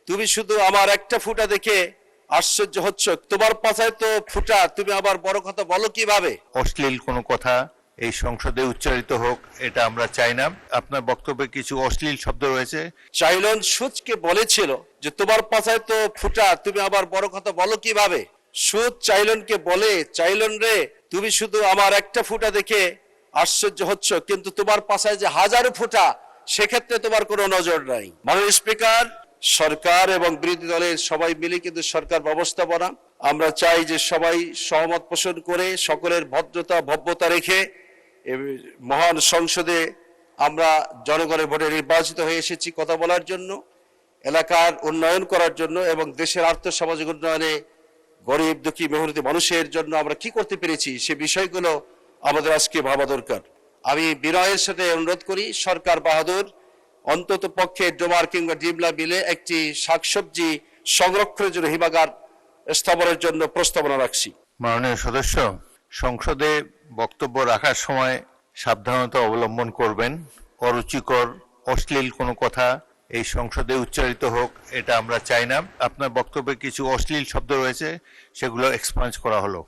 তুমি শুধু আমার একটা ফুটা দেখে আশ্চর্য হচ্ছ, তোমার পাছায় তো ফুটা, তুমি আবার বড় কথা বলো কিভাবে? অশ্লীল কোনো কথা এই সংসদে উচ্চারিত হোক, এটা আমরা চাই না। আপনার বক্তব্যে কিছু অশ্লীল শব্দ রয়েছে। চাইলন সুচকে বলেছিল যে তোমার পাছায় তো ফুটা, তুমি আবার বড় কথা বলো কিভাবে? সুচ চাইলনকে বলে, চাইলন রে, তুমি শুধু আমার একটা ফুটা দেখে আশ্চর্য হচ্ছ, কিন্তু তোমার পাছায় যে হাজারো ফুটা, সেক্ষেত্রে তোমার কোনো নজর নাই। মাননীয় স্পিকার, সরকার এবং বিরোধী দলের সবাই মিলে কিন্তু সরকার ব্যবস্থাপনা, আমরা চাই যে সবাই সহমত পোষণ করে সকলের ভদ্রতা ভব্যতা রেখে মহান সংসদে আমরা জনগণের ভোটে নির্বাচিত হয়ে এসেছি কথা বলার জন্য, এলাকার উন্নয়ন করার জন্য এবং দেশের আর্থসামাজিক উন্নয়নে গরিব দুঃখী মেহনতি মানুষের জন্য আমরা কি করতে পেরেছি সে বিষয়গুলো আমাদের আজকে ভাবা দরকার। আমি বিনয়ের সাথে অনুরোধ করি, সরকার বাহাদুর অন্তত পক্ষে ডোমার কিংবা ডিমলা বিলে একটি শাকসবজি সংরক্ষণের জন্য হিমাগার স্থাপনের জন্য প্রস্তাবনা রাখছি। মাননীয় সদস্য, সংসদে বক্তব্য রাখার সময় সাবধানতা অবলম্বন করবেন। অরুচিকর অশ্লীল কোনো কথা এই সংসদে উচ্চারিত হোক, এটা আমরা চাই না। আপনার বক্তব্যে কিছু অশ্লীল শব্দ রয়েছে, সেগুলো এক্সপাঞ্জ করা হলো।